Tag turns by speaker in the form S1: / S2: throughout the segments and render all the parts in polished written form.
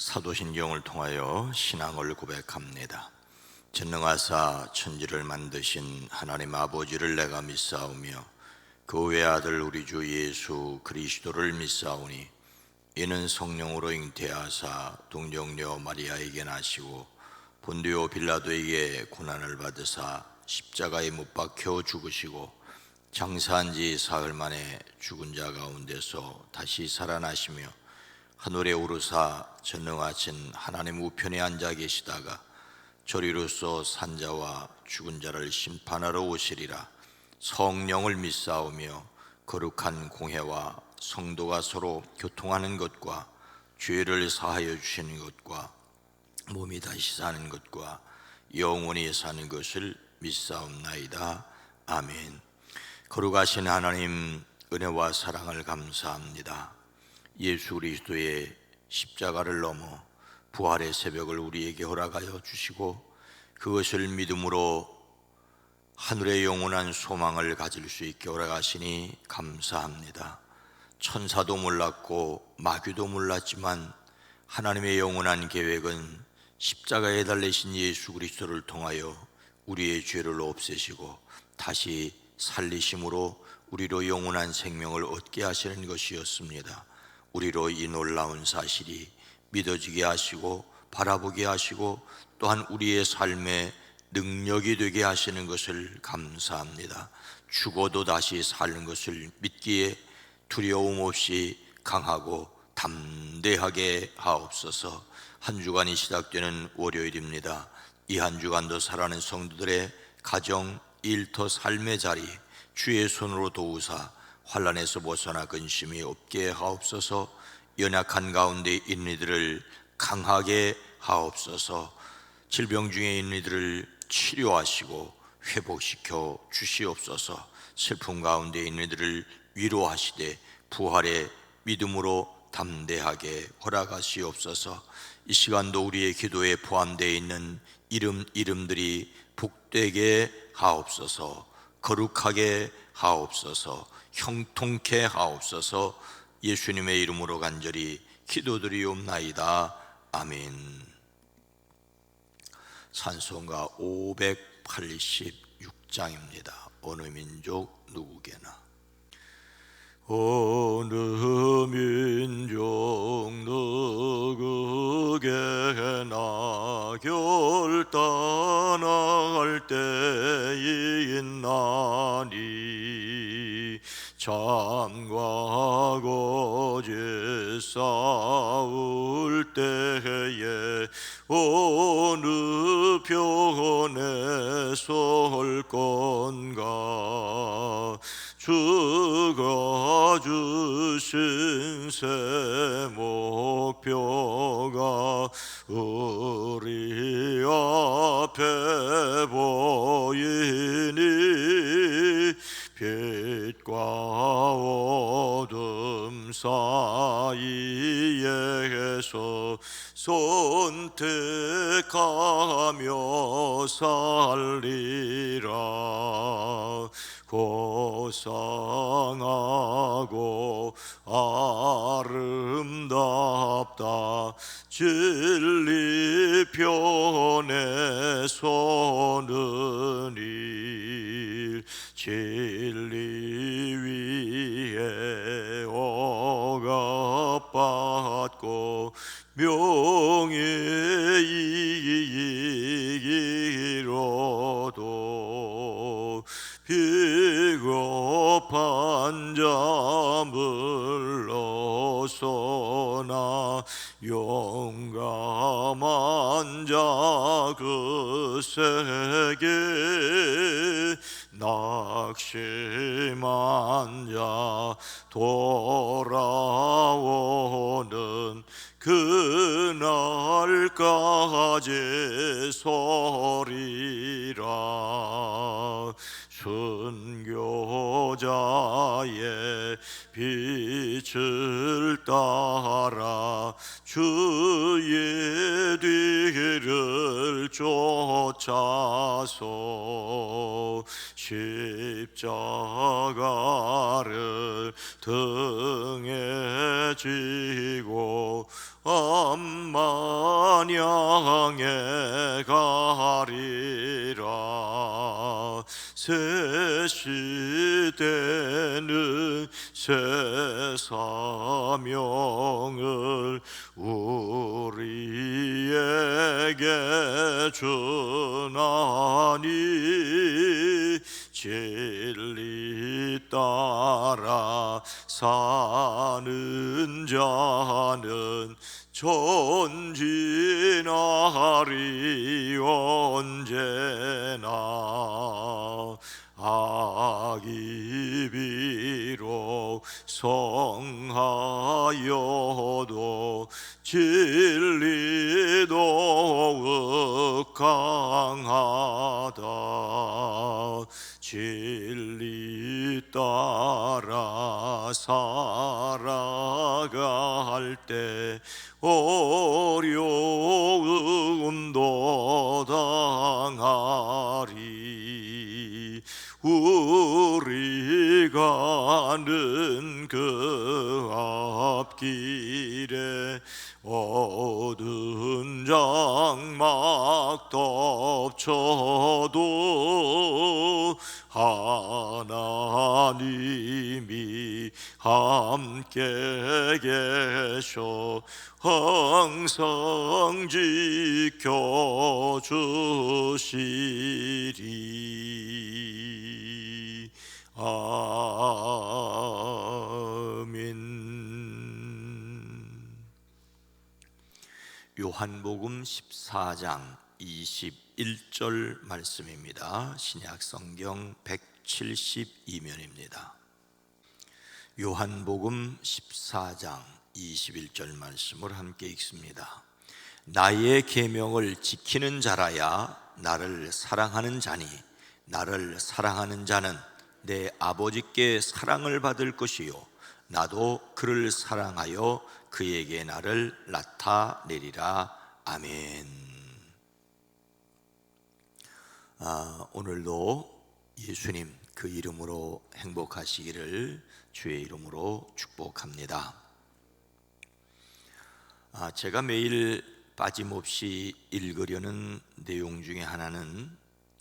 S1: 사도신경을 통하여 신앙을 고백합니다. 전능하사 천지를 만드신 하나님 아버지를 내가 믿사오며 그 외아들 우리 주 예수 그리스도를 믿사오니 이는 성령으로 잉태하사 동정녀 마리아에게 나시고 본디오 빌라도에게 고난을 받으사 십자가에 못 박혀 죽으시고 장사한 지 사흘 만에 죽은 자 가운데서 다시 살아나시며 하늘에 오르사 전능하신 하나님 우편에 앉아 계시다가 저리로서 산자와 죽은 자를 심판하러 오시리라. 성령을 믿사오며 거룩한 공회와 성도가 서로 교통하는 것과 죄를 사하여 주시는 것과 몸이 다시 사는 것과 영원히 사는 것을 믿사옵나이다. 아멘. 거룩하신 하나님, 은혜와 사랑을 감사합니다. 예수 그리스도의 십자가를 넘어 부활의 새벽을 우리에게 허락하여 주시고 그것을 믿음으로 하늘의 영원한 소망을 가질 수 있게 허락하시니 감사합니다. 천사도 몰랐고 마귀도 몰랐지만 하나님의 영원한 계획은 십자가에 달리신 예수 그리스도를 통하여 우리의 죄를 없애시고 다시 살리심으로 우리로 영원한 생명을 얻게 하시는 것이었습니다. 우리로 이 놀라운 사실이 믿어지게 하시고 바라보게 하시고 또한 우리의 삶의 능력이 되게 하시는 것을 감사합니다. 죽어도 다시 사는 것을 믿기에 두려움 없이 강하고 담대하게 하옵소서. 한 주간이 시작되는 월요일입니다. 이 한 주간도 살아가는 성도들의 가정, 일터, 삶의 자리 주의 손으로 도우사 환난에서 벗어나 근심이 없게 하옵소서. 연약한 가운데 있는 이들을 강하게 하옵소서. 질병 중에 있는 이들을 치료하시고 회복시켜 주시옵소서. 슬픔 가운데 있는 이들을 위로하시되 부활의 믿음으로 담대하게 허락하시옵소서. 이 시간도 우리의 기도에 포함되어 있는 이름들이 복되게 하옵소서. 거룩하게 하옵소서. 형통케 하옵소서. 예수님의 이름으로 간절히 기도드리옵나이다. 아멘. 찬송가 586장입니다. 어느 민족 누구게나. 어느 민족 누구게나 결단할 때이 있나니 참과 거짓 싸울 때에 어느 편에 설 건가. 주가 주신 새 목표가 우리 앞에 보이니 빛과 어둠 사이에서 선택하며 살리라. 고상하고 아름답다 진리 편에 서는 일. 진리 위에 억압받고 명예 이기로도 비겁한 자 물러서나 용감한 자 그 세계 낙심한 자 돌아오는 그날까지 서리라. 순교자의 빛을 따라 주의 뒤를 쫓아서 십자가를 등에 지고 암만양에 가리라. 새 시대는 새 사명을 우리에게 주나니 진리 따라 사는 자는 전진하리 언제나. 악이 비록 성하여도 진리 더욱 강하다. 진리 따라 살아갈 때 어려움도 당하리. 우리 가는 그 앞길에 어두운 장막 덮쳐도 하나님이 함께 계셔 항상 지켜주시리. 아멘. 요한복음 14장 21절 말씀입니다. 신약성경 172면입니다. 요한복음 14장 21절 말씀을 함께 읽습니다. 나의 계명을 지키는 자라야 나를 사랑하는 자니 나를 사랑하는 자는 내 아버지께 사랑을 받을 것이요 나도 그를 사랑하여 그에게 나를 나타내리라. 아멘. 오늘도 예수님 그 이름으로 행복하시기를 주의 이름으로 축복합니다. 제가 매일 빠짐없이 읽으려는 내용 중에 하나는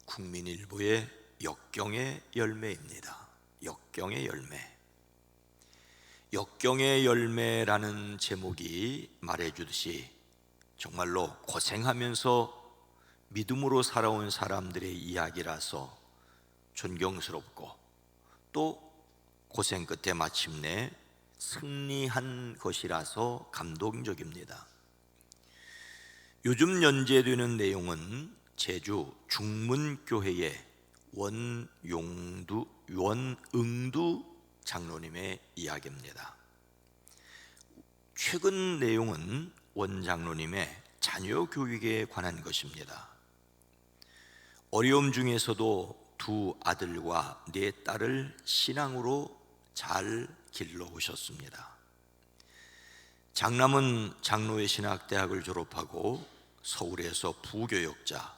S1: 국민일보의 역경의 열매입니다. 역경의 열매. 역경의 열매라는 제목이 말해주듯이 정말로 고생하면서 믿음으로 살아온 사람들의 이야기라서 존경스럽고 또 고생 끝에 마침내 승리한 것이라서 감동적입니다. 요즘 연재되는 내용은 제주 중문교회의 원응두 장로님의 이야기입니다. 최근 내용은 원 장로님의 자녀 교육에 관한 것입니다. 어려움 중에서도 두 아들과 네 딸을 신앙으로 잘 길러오셨습니다. 장남은 장로의 신학대학을 졸업하고 서울에서 부교역자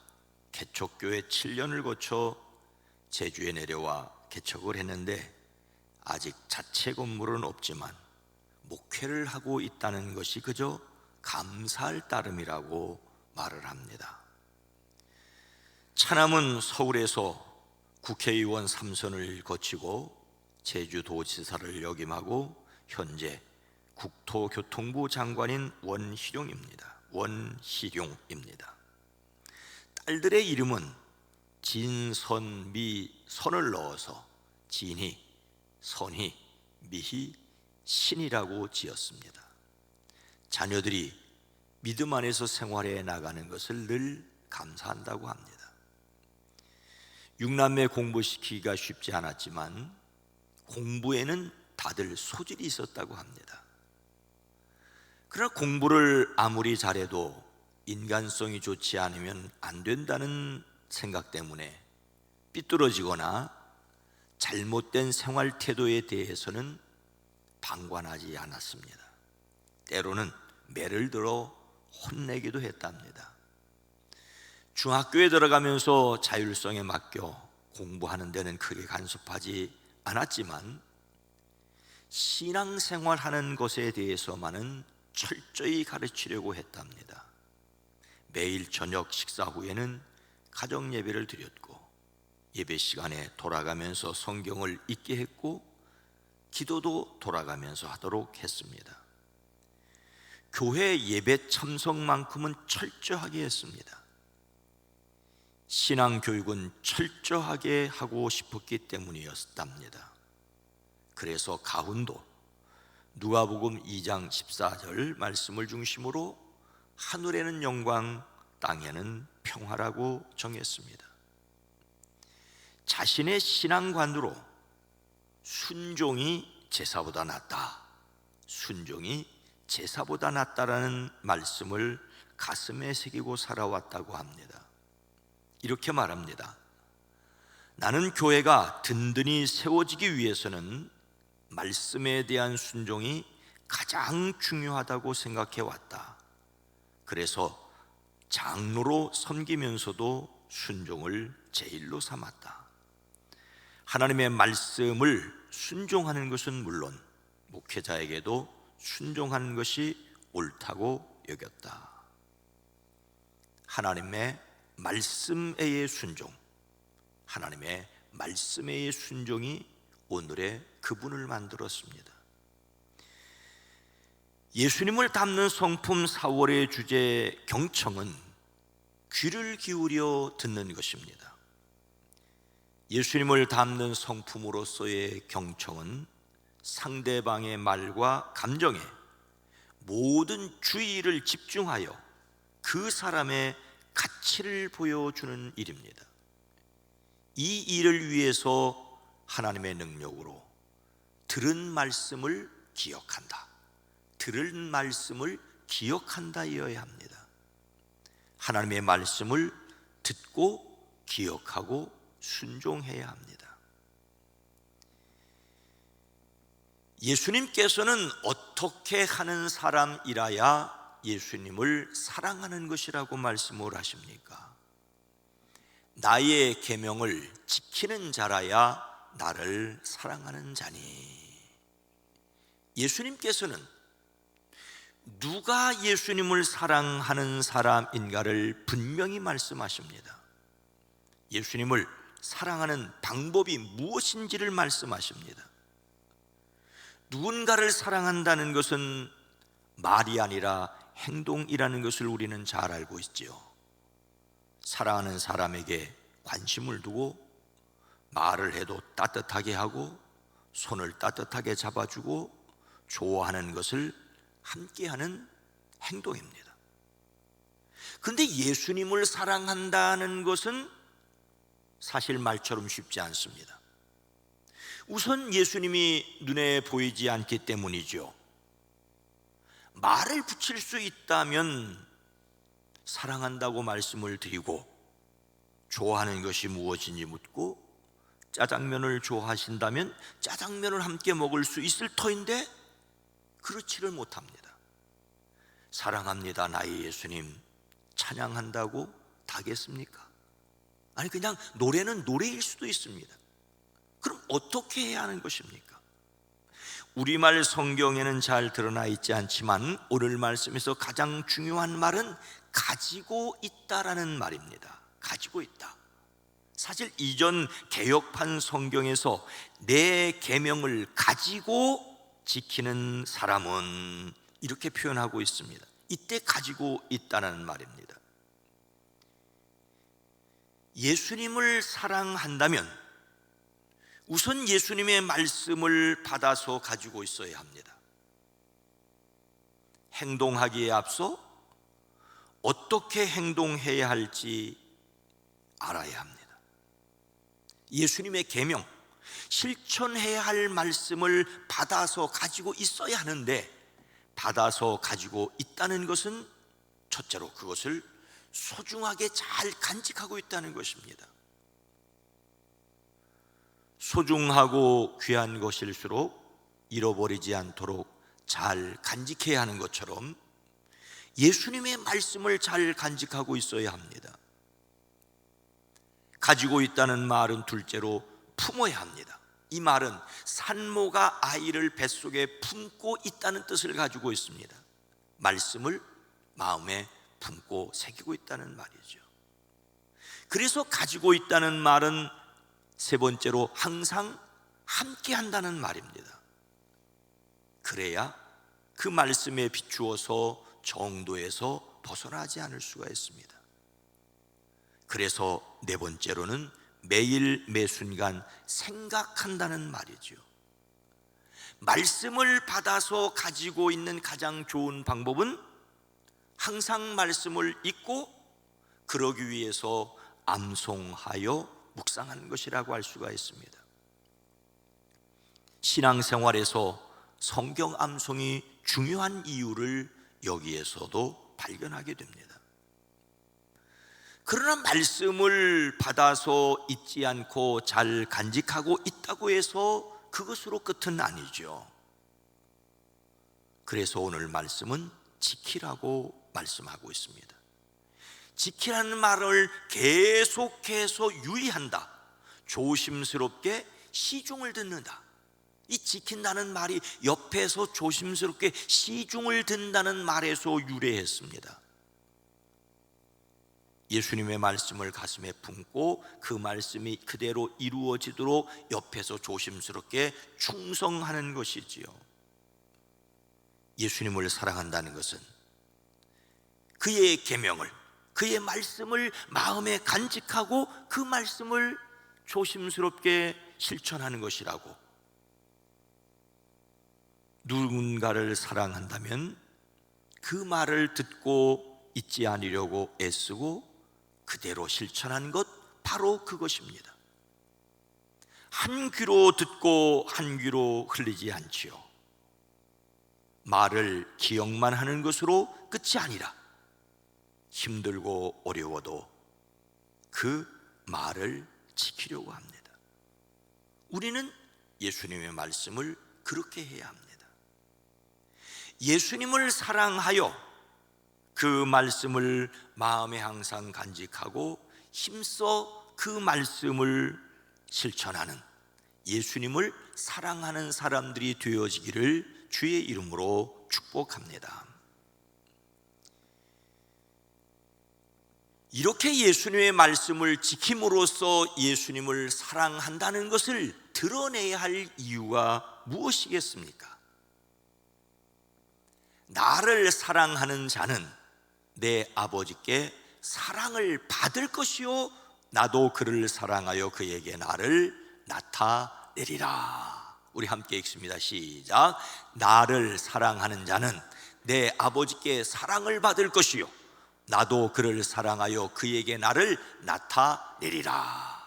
S1: 개척교회 7년을 거쳐 제주에 내려와 개척을 했는데 아직 자체 건물은 없지만 목회를 하고 있다는 것이 그저 감사할 따름이라고 말을 합니다. 차남은 서울에서 국회의원 3선을 거치고 제주도지사를 역임하고 현재 국토교통부 장관인 원희룡입니다. 딸들의 이름은 진선미 선을 넣어서 진희, 선희, 미희, 신이라고 지었습니다. 자녀들이 믿음 안에서 생활해 나가는 것을 늘 감사한다고 합니다. 육남매 공부시키기가 쉽지 않았지만 공부에는 다들 소질이 있었다고 합니다. 그러나 공부를 아무리 잘해도 인간성이 좋지 않으면 안 된다는 생각 때문에 삐뚤어지거나 잘못된 생활 태도에 대해서는 방관하지 않았습니다. 때로는 매를 들어 혼내기도 했답니다. 중학교에 들어가면서 자율성에 맡겨 공부하는 데는 크게 간섭하지 않았지만 신앙생활하는 것에 대해서만은 철저히 가르치려고 했답니다. 매일 저녁 식사 후에는 가정 예배를 드렸고, 예배 시간에 돌아가면서 성경을 읽게 했고, 기도도 돌아가면서 하도록 했습니다. 교회 예배 참석만큼은 철저하게 했습니다. 신앙 교육은 철저하게 하고 싶었기 때문이었답니다. 그래서 가훈도 누가복음 2장 14절 말씀을 중심으로 하늘에는 영광, 땅에는 평화라고 정했습니다. 자신의 신앙관으로 순종이 제사보다 낫다, 순종이 제사보다 낫다라는 말씀을 가슴에 새기고 살아왔다고 합니다. 이렇게 말합니다. 나는 교회가 든든히 세워지기 위해서는 말씀에 대한 순종이 가장 중요하다고 생각해 왔다. 그래서 장로로 섬기면서도 순종을 제일로 삼았다. 하나님의 말씀을 순종하는 것은 물론 목회자에게도 순종하는 것이 옳다고 여겼다. 하나님의 말씀의 순종, 하나님의 말씀의 순종이 오늘의 그분을 만들었습니다. 예수님을 담는 성품 4월의 주제 경청은 귀를 기울여 듣는 것입니다. 예수님을 담는 성품으로서의 경청은 상대방의 말과 감정에 모든 주의를 집중하여 그 사람의 가치를 보여주는 일입니다. 이 일을 위해서 하나님의 능력으로 들은 말씀을 기억한다, 들은 말씀을 기억한다여야 합니다. 하나님의 말씀을 듣고 기억하고 순종해야 합니다. 예수님께서는 어떻게 하는 사람이라야 예수님을 사랑하는 것이라고 말씀을 하십니까? 나의 계명을 지키는 자라야 나를 사랑하는 자니. 예수님께서는 누가 예수님을 사랑하는 사람인가를 분명히 말씀하십니다. 예수님을 사랑하는 방법이 무엇인지를 말씀하십니다. 누군가를 사랑한다는 것은 말이 아니라 행동이라는 것을 우리는 잘 알고 있지요. 사랑하는 사람에게 관심을 두고 말을 해도 따뜻하게 하고 손을 따뜻하게 잡아주고 좋아하는 것을 함께하는 행동입니다. 그런데 예수님을 사랑한다는 것은 사실 말처럼 쉽지 않습니다. 우선 예수님이 눈에 보이지 않기 때문이죠. 말을 붙일 수 있다면 사랑한다고 말씀을 드리고, 좋아하는 것이 무엇인지 묻고, 짜장면을 좋아하신다면 짜장면을 함께 먹을 수 있을 터인데 그렇지를 못합니다. 사랑합니다 나의 예수님 찬양한다고 다겠습니까? 아니, 그냥 노래는 노래일 수도 있습니다. 그럼 어떻게 해야 하는 것입니까? 우리말 성경에는 잘 드러나 있지 않지만 오늘 말씀에서 가장 중요한 말은 가지고 있다라는 말입니다. 가지고 있다. 사실 이전 개역판 성경에서 내 계명을 가지고 지키는 사람은 이렇게 표현하고 있습니다. 이때 가지고 있다는 말입니다. 예수님을 사랑한다면 우선 예수님의 말씀을 받아서 가지고 있어야 합니다. 행동하기에 앞서 어떻게 행동해야 할지 알아야 합니다. 예수님의 계명, 실천해야 할 말씀을 받아서 가지고 있어야 하는데, 받아서 가지고 있다는 것은 첫째로 그것을 소중하게 잘 간직하고 있다는 것입니다. 소중하고 귀한 것일수록 잃어버리지 않도록 잘 간직해야 하는 것처럼 예수님의 말씀을 잘 간직하고 있어야 합니다. 가지고 있다는 말은 둘째로 품어야 합니다. 이 말은 산모가 아이를 뱃속에 품고 있다는 뜻을 가지고 있습니다. 말씀을 마음에 품고 새기고 있다는 말이죠. 그래서 가지고 있다는 말은 세 번째로 항상 함께 한다는 말입니다. 그래야 그 말씀에 비추어서 정도에서 벗어나지 않을 수가 있습니다. 그래서 네 번째로는 매일 매순간 생각한다는 말이죠. 말씀을 받아서 가지고 있는 가장 좋은 방법은 항상 말씀을 읽고 그러기 위해서 암송하여 묵상하는 것이라고 할 수가 있습니다. 신앙생활에서 성경 암송이 중요한 이유를 여기에서도 발견하게 됩니다. 그러나 말씀을 받아서 잊지 않고 잘 간직하고 있다고 해서 그것으로 끝은 아니죠. 그래서 오늘 말씀은 지키라고 말씀하고 있습니다. 지키라는 말을 계속해서 유의한다, 조심스럽게 시중을 듣는다. 이 지킨다는 말이 옆에서 조심스럽게 시중을 듣는다는 말에서 유래했습니다. 예수님의 말씀을 가슴에 품고 그 말씀이 그대로 이루어지도록 옆에서 조심스럽게 충성하는 것이지요. 예수님을 사랑한다는 것은 그의 계명을, 그의 말씀을 마음에 간직하고 그 말씀을 조심스럽게 실천하는 것이라고. 누군가를 사랑한다면 그 말을 듣고 잊지 않으려고 애쓰고 그대로 실천한 것, 바로 그것입니다. 한 귀로 듣고 한 귀로 흘리지 않지요. 말을 기억만 하는 것으로 끝이 아니라 힘들고 어려워도 그 말을 지키려고 합니다. 우리는 예수님의 말씀을 그렇게 해야 합니다. 예수님을 사랑하여 그 말씀을 마음에 항상 간직하고 힘써 그 말씀을 실천하는, 예수님을 사랑하는 사람들이 되어지기를 주의 이름으로 축복합니다. 이렇게 예수님의 말씀을 지킴으로써 예수님을 사랑한다는 것을 드러내야 할 이유가 무엇이겠습니까? 나를 사랑하는 자는 내 아버지께 사랑을 받을 것이요 나도 그를 사랑하여 그에게 나를 나타내리라. 우리 함께 읽습니다. 시작. 나를 사랑하는 자는 내 아버지께 사랑을 받을 것이요 나도 그를 사랑하여 그에게 나를 나타내리라.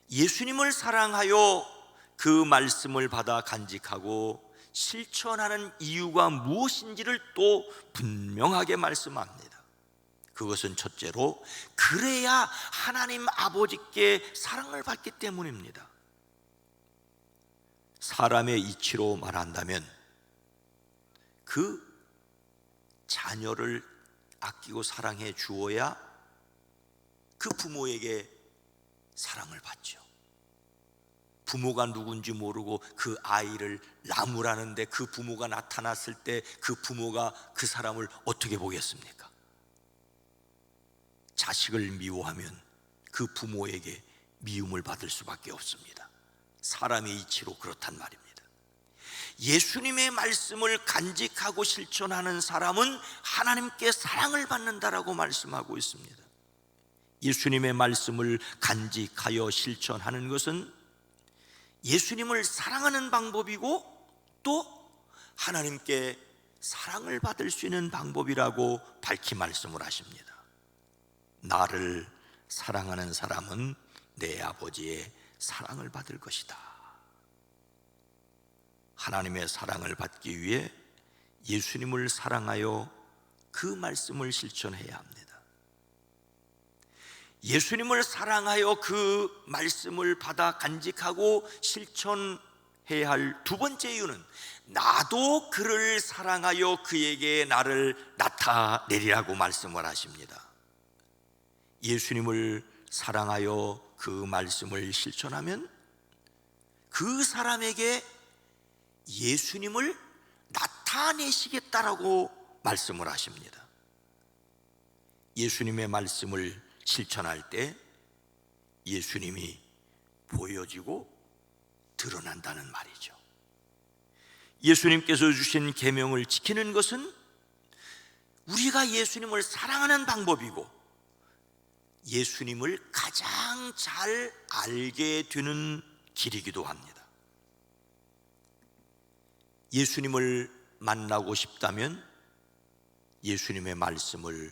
S1: 예수님을 사랑하여 그 말씀을 받아 간직하고 실천하는 이유가 무엇인지를 또 분명하게 말씀합니다. 그것은 첫째로 그래야 하나님 아버지께 사랑을 받기 때문입니다. 사람의 이치로 말한다면 그 자녀를 아끼고 사랑해 주어야 그 부모에게 사랑을 받죠. 부모가 누군지 모르고 그 아이를 나무라는데 그 부모가 나타났을 때 그 부모가 그 사람을 어떻게 보겠습니까? 자식을 미워하면 그 부모에게 미움을 받을 수밖에 없습니다. 사람의 이치로 그렇단 말입니다. 예수님의 말씀을 간직하고 실천하는 사람은 하나님께 사랑을 받는다라고 말씀하고 있습니다. 예수님의 말씀을 간직하여 실천하는 것은 예수님을 사랑하는 방법이고 또 하나님께 사랑을 받을 수 있는 방법이라고 밝히 말씀을 하십니다. 나를 사랑하는 사람은 내 아버지의 사랑을 받을 것이다. 하나님의 사랑을 받기 위해 예수님을 사랑하여 그 말씀을 실천해야 합니다. 예수님을 사랑하여 그 말씀을 받아 간직하고 실천해야 할 두 번째 이유는 나도 그를 사랑하여 그에게 나를 나타내리라고 말씀을 하십니다. 예수님을 사랑하여 그 말씀을 실천하면 그 사람에게 예수님을 나타내시겠다라고 말씀을 하십니다. 예수님의 말씀을 실천할 때 예수님이 보여지고 드러난다는 말이죠. 예수님께서 주신 계명을 지키는 것은 우리가 예수님을 사랑하는 방법이고 예수님을 가장 잘 알게 되는 길이기도 합니다. 예수님을 만나고 싶다면 예수님의 말씀을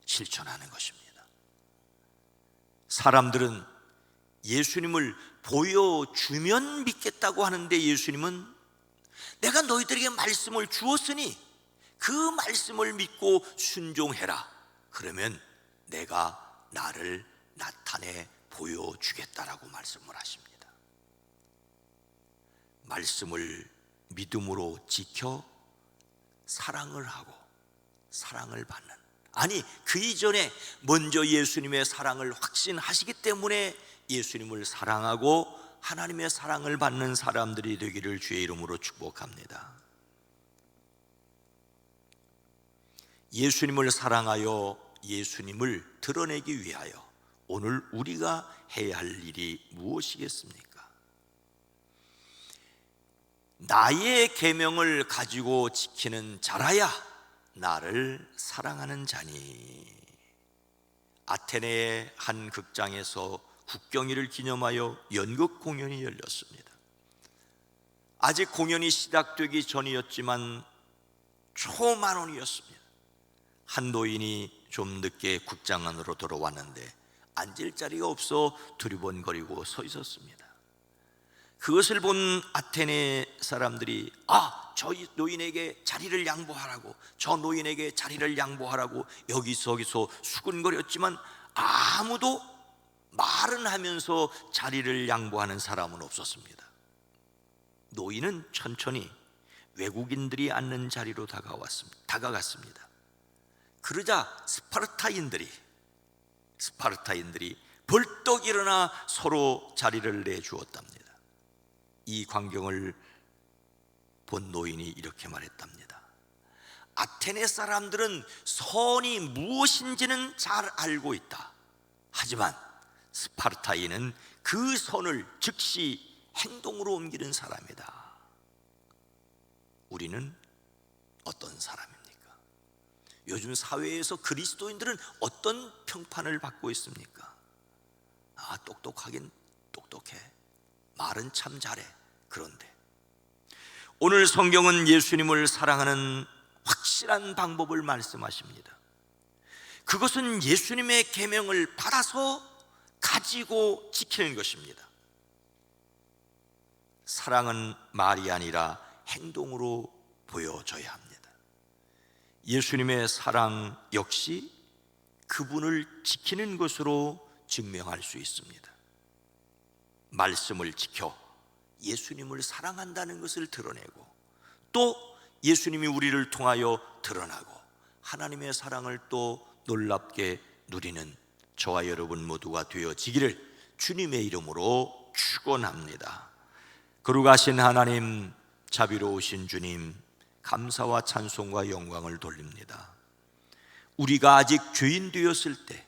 S1: 실천하는 것입니다. 사람들은 예수님을 보여주면 믿겠다고 하는데 예수님은 내가 너희들에게 말씀을 주었으니 그 말씀을 믿고 순종해라. 그러면 내가 나를 나타내 보여주겠다라고 말씀을 하십니다. 말씀을 믿음으로 지켜 사랑을 하고 사랑을 받는, 아니 그 이전에 먼저 예수님의 사랑을 확신하시기 때문에 예수님을 사랑하고 하나님의 사랑을 받는 사람들이 되기를 주의 이름으로 축복합니다. 예수님을 사랑하여 예수님을 드러내기 위하여 오늘 우리가 해야 할 일이 무엇이겠습니까? 나의 계명을 가지고 지키는 자라야 나를 사랑하는 자니. 아테네의 한 극장에서 국경일을 기념하여 연극 공연이 열렸습니다. 아직 공연이 시작되기 전이었지만 초만원이었습니다. 한 노인이 좀 늦게 극장 안으로 들어왔는데 앉을 자리가 없어 두리번거리고 서 있었습니다. 그것을 본 아테네 사람들이 저 노인에게 자리를 양보하라고, 저 노인에게 자리를 양보하라고 여기저기서 수군거렸지만 아무도 말은 하면서 자리를 양보하는 사람은 없었습니다. 노인은 천천히 외국인들이 앉는 자리로 다가갔습니다. 그러자 스파르타인들이 벌떡 일어나 서로 자리를 내주었답니다. 이 광경을 본 노인이 이렇게 말했답니다. 아테네 사람들은 선이 무엇인지는 잘 알고 있다. 하지만 스파르타인은 그 선을 즉시 행동으로 옮기는 사람이다. 우리는 어떤 사람입니까? 요즘 사회에서 그리스도인들은 어떤 평판을 받고 있습니까? 똑똑하긴 똑똑해, 말은 참 잘해. 그런데 오늘 성경은 예수님을 사랑하는 확실한 방법을 말씀하십니다. 그것은 예수님의 계명을 받아서 가지고 지키는 것입니다. 사랑은 말이 아니라 행동으로 보여져야 합니다. 예수님의 사랑 역시 그분을 지키는 것으로 증명할 수 있습니다. 말씀을 지켜 예수님을 사랑한다는 것을 드러내고 또 예수님이 우리를 통하여 드러나고 하나님의 사랑을 또 놀랍게 누리는 저와 여러분 모두가 되어지기를 주님의 이름으로 축원합니다. 거룩하신 하나님, 자비로우신 주님, 감사와 찬송과 영광을 돌립니다. 우리가 아직 죄인 되었을 때,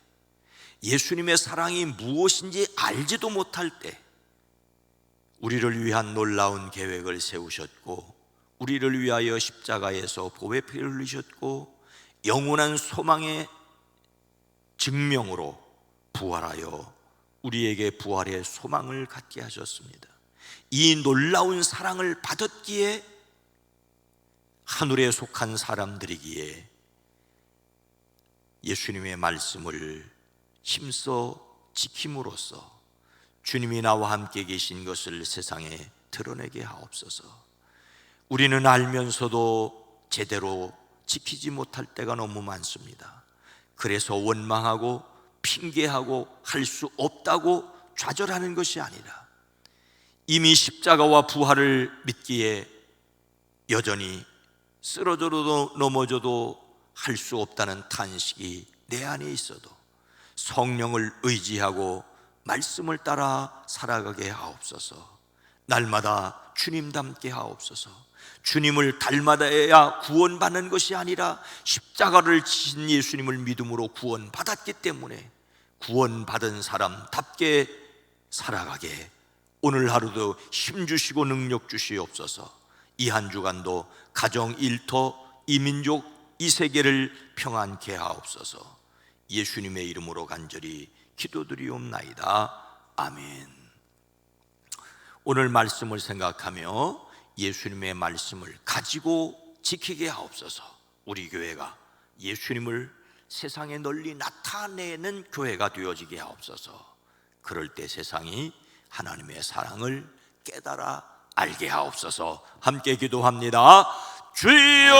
S1: 예수님의 사랑이 무엇인지 알지도 못할 때 우리를 위한 놀라운 계획을 세우셨고 우리를 위하여 십자가에서 보배 피를 흘리셨고 영원한 소망의 증명으로 부활하여 우리에게 부활의 소망을 갖게 하셨습니다. 이 놀라운 사랑을 받았기에 하늘에 속한 사람들이기에 예수님의 말씀을 힘써 지킴으로써 주님이 나와 함께 계신 것을 세상에 드러내게 하옵소서. 우리는 알면서도 제대로 지키지 못할 때가 너무 많습니다. 그래서 원망하고 핑계하고 할 수 없다고 좌절하는 것이 아니라 이미 십자가와 부활을 믿기에 여전히 쓰러져도 넘어져도 할 수 없다는 탄식이 내 안에 있어도 성령을 의지하고 말씀을 따라 살아가게 하옵소서. 날마다 주님 닮게 하옵소서. 주님을 닮아야 구원받는 것이 아니라 십자가를 지신 예수님을 믿음으로 구원받았기 때문에 구원받은 사람답게 살아가게 오늘 하루도 힘주시고 능력 주시옵소서. 이 한 주간도 가정, 일터, 이 민족, 이 세계를 평안케 하옵소서. 예수님의 이름으로 간절히 기도드리옵나이다. 아멘. 오늘 말씀을 생각하며 예수님의 말씀을 가지고 지키게 하옵소서. 우리 교회가 예수님을 세상에 널리 나타내는 교회가 되어지게 하옵소서. 그럴 때 세상이 하나님의 사랑을 깨달아 알게 하옵소서. 함께 기도합니다. 주여